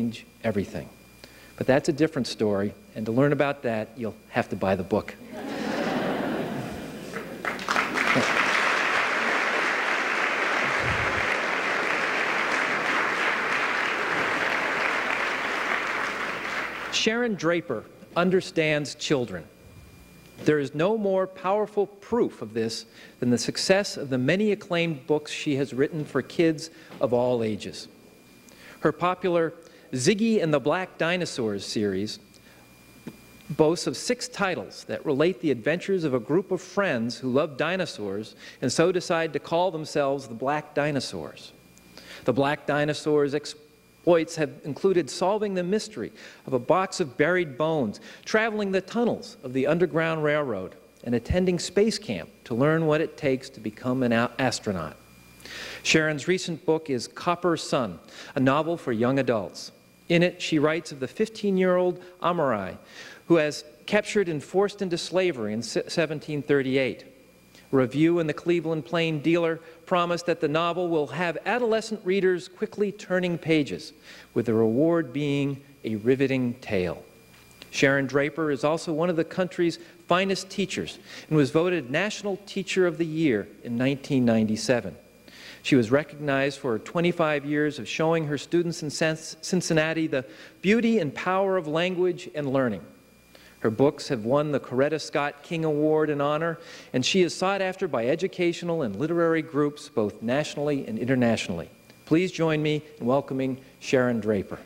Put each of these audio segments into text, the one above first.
change everything. But that's a different story, and to learn about that, you'll have to buy the book. Sharon Drapper understands children. There is no more powerful proof of this than the success of the many acclaimed books she has written for kids of all ages. Her popular Ziggy and the Black Dinosaurs series boasts of 6 titles that relate the adventures of a group of friends who love dinosaurs and so decide to call themselves the Black Dinosaurs. The Black Dinosaurs exploits have included solving the mystery of a box of buried bones, traveling the tunnels of the Underground Railroad, and attending space camp to learn what it takes to become an astronaut. Sharon's recent book is Copper Sun, a novel for young adults. In it, she writes of the 15-year-old Amari, who was captured and forced into slavery in 1738. A review in the Cleveland Plain Dealer promised that the novel will have adolescent readers quickly turning pages, with the reward being a riveting tale. Sharon Drapper is also one of the country's finest teachers and was voted National Teacher of the Year in 1997. She was recognized for her 25 years of showing her students in Cincinnati the beauty and power of language and learning. Her books have won the Coretta Scott King Award in honor, and she is sought after by educational and literary groups both nationally and internationally. Please join me in welcoming Sharon Drapper.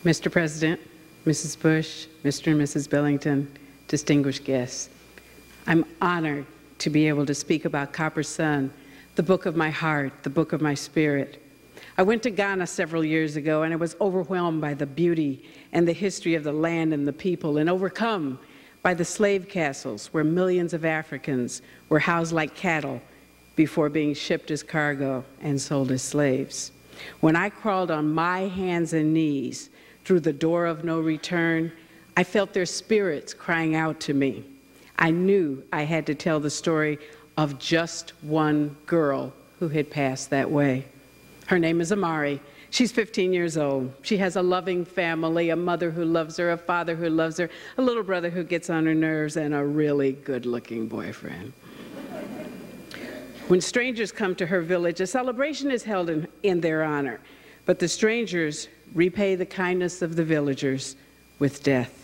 Mr. President, Mrs. Bush, Mr. and Mrs. Billington, distinguished guests, I'm honored to be able to speak about Copper Sun, the book of my heart, the book of my spirit. I went to Ghana several years ago, and I was overwhelmed by the beauty and the history of the land and the people, and overcome by the slave castles where millions of Africans were housed like cattle before being shipped as cargo and sold as slaves. When I crawled on my hands and knees through the door of no return, I felt their spirits crying out to me. I knew I had to tell the story of just one girl who had passed that way. Her name is Amari. She's 15 years old. She has a loving family, a mother who loves her, a father who loves her, a little brother who gets on her nerves, and a really good-looking boyfriend. When strangers come to her village, a celebration is held in their honor, but the strangers repay the kindness of the villagers with death.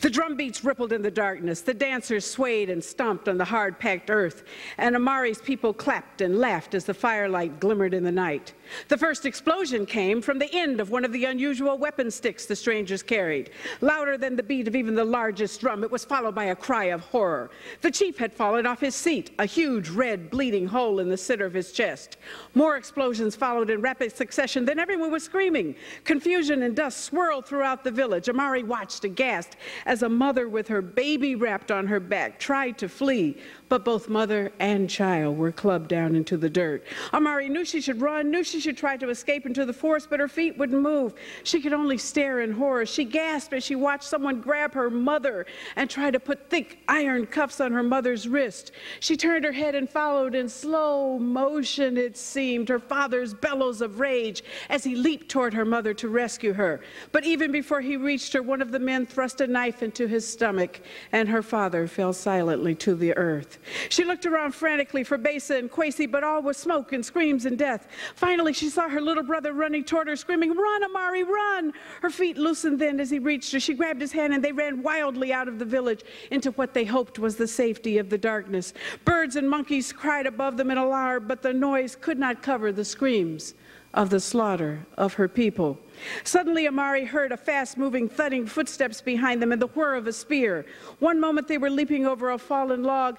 The drum beats rippled in the darkness, the dancers swayed and stomped on the hard-packed earth, and Amari's people clapped and laughed as the firelight glimmered in the night. The first explosion came from the end of one of the unusual weapon sticks the strangers carried. Louder than the beat of even the largest drum, it was followed by a cry of horror. The chief had fallen off his seat, a huge red bleeding hole in the center of his chest. More explosions followed in rapid succession, then everyone was screaming. Confusion and dust swirled throughout the village. Amari watched aghast as a mother with her baby wrapped on her back tried to flee, but both mother and child were clubbed down into the dirt. Amari knew she should run, knew she should try to escape into the forest, but her feet wouldn't move. She could only stare in horror. She gasped as she watched someone grab her mother and try to put thick iron cuffs on her mother's wrist. She turned her head and followed in slow motion, it seemed, her father's bellows of rage as he leaped toward her mother to rescue her. But even before he reached her, one of the men thrust a knife into his stomach, and her father fell silently to the earth. She looked around frantically for Besa and Kwesi, but all was smoke and screams and death. Finally, she saw her little brother running toward her, screaming, "Run, Amari, run!" Her feet loosened then as he reached her. She grabbed his hand, and they ran wildly out of the village into what they hoped was the safety of the darkness. Birds and monkeys cried above them in alarm, but the noise could not cover the screams of the slaughter of her people. Suddenly, Amari heard a fast-moving, thudding footsteps behind them and the whir of a spear. One moment they were leaping over a fallen log,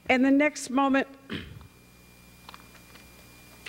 and the next moment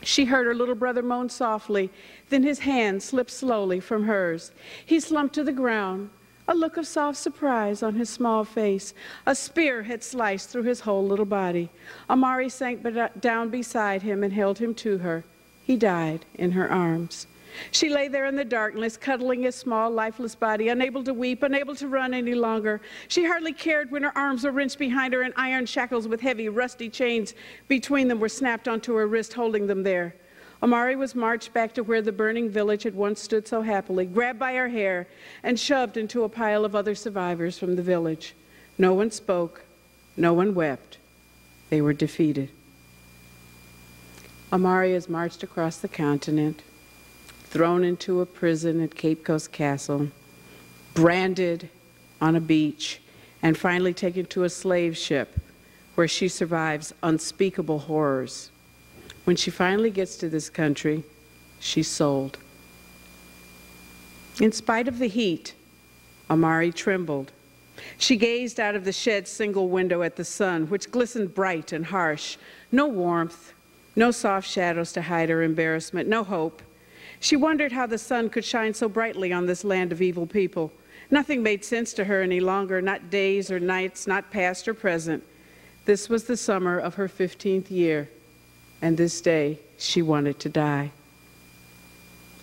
she heard her little brother moan softly. Then his hand slipped slowly from hers. He slumped to the ground, a look of soft surprise on his small face. A spear had sliced through his whole little body. Amari sank down beside him and held him to her. He died in her arms. She lay there in the darkness, cuddling his small, lifeless body, unable to weep, unable to run any longer. She hardly cared when her arms were wrenched behind her and iron shackles with heavy, rusty chains between them were snapped onto her wrist, holding them there. Amari was marched back to where the burning village had once stood so happily, grabbed by her hair, and shoved into a pile of other survivors from the village. No one spoke. No one wept. They were defeated. Amari is marched across the continent, thrown into a prison at Cape Coast Castle, branded on a beach, and finally taken to a slave ship where she survives unspeakable horrors. When she finally gets to this country, she's sold. In spite of the heat, Amari trembled. She gazed out of the shed's single window at the sun, which glistened bright and harsh. No warmth, no soft shadows to hide her embarrassment, no hope. She wondered how the sun could shine so brightly on this land of evil people. Nothing made sense to her any longer, not days or nights, not past or present. This was the summer of her 15th year, and this day she wanted to die.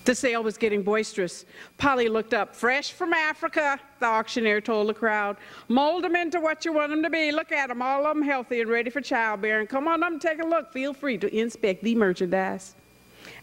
The sale was getting boisterous. Polly looked up. "Fresh from Africa," the auctioneer told the crowd. "Mold them into what you want them to be. Look at them, all of them healthy and ready for childbearing. Come on up and take a look. Feel free to inspect the merchandise."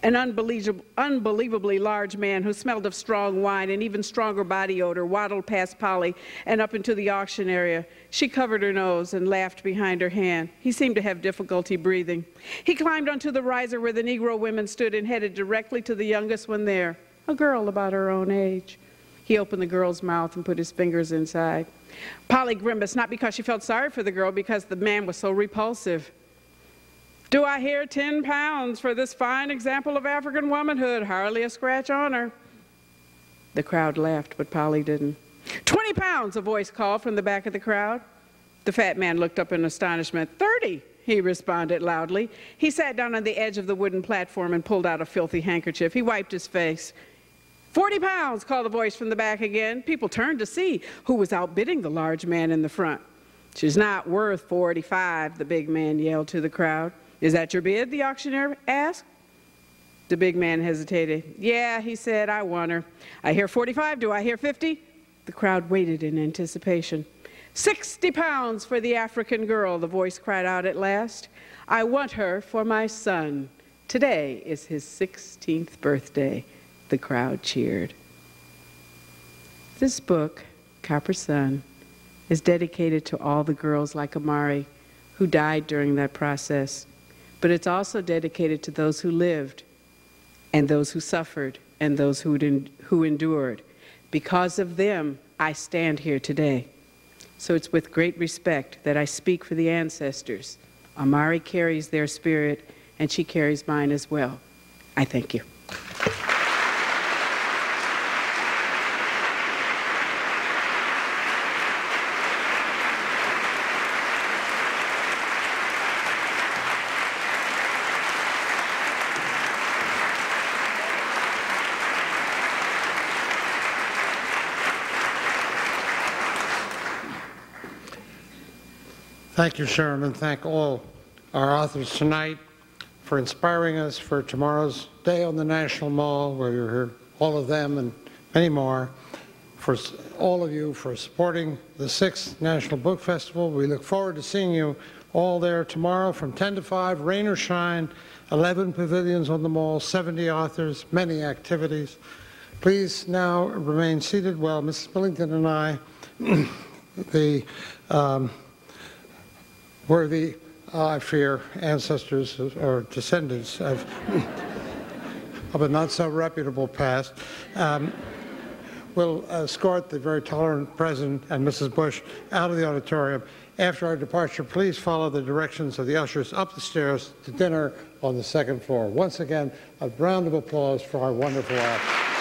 An unbelievably large man who smelled of strong wine and even stronger body odor waddled past Polly and up into the auction area. She covered her nose and laughed behind her hand. He seemed to have difficulty breathing. He climbed onto the riser where the Negro women stood and headed directly to the youngest one there, a girl about her own age. He opened the girl's mouth and put his fingers inside. Polly grimaced, not because she felt sorry for the girl, because the man was so repulsive. "Do I hear 10 pounds for this fine example of African womanhood? Hardly a scratch on her." The crowd laughed, but Polly didn't. 20 pounds, a voice called from the back of the crowd. The fat man looked up in astonishment. 30, he responded loudly. He sat down on the edge of the wooden platform and pulled out a filthy handkerchief. He wiped his face. 40 pounds, called the voice from the back again. People turned to see who was outbidding the large man in the front. "She's not worth 45, the big man yelled to the crowd. "Is that your bid?" the auctioneer asked. The big man hesitated. "Yeah," he said, "I want her. I hear 45. Do I hear 50? The crowd waited in anticipation. 60 pounds for the African girl, the voice cried out at last. "I want her for my son. Today is his 16th birthday." The crowd cheered. This book, Copper Sun, is dedicated to all the girls like Amari who died during that process. But it's also dedicated to those who lived, and those who suffered, and those who endured. Because of them, I stand here today. So it's with great respect that I speak for the ancestors. Amari carries their spirit, and she carries mine as well. I thank you. Thank you, Sharon, and thank all our authors tonight for inspiring us for tomorrow's day on the National Mall, where you'll hear all of them and many more. For all of you for supporting the 6th National Book Festival. We look forward to seeing you all there tomorrow from 10 to 5, rain or shine, 11 pavilions on the mall, 70 authors, many activities. Please now remain seated while Mrs. Millington and I, the worthy, I fear, ancestors or descendants of a not-so-reputable past, will escort the very tolerant President and Mrs. Bush out of the auditorium. After our departure, please follow the directions of the ushers up the stairs to dinner on the 2nd floor. Once again, a round of applause for our wonderful authors.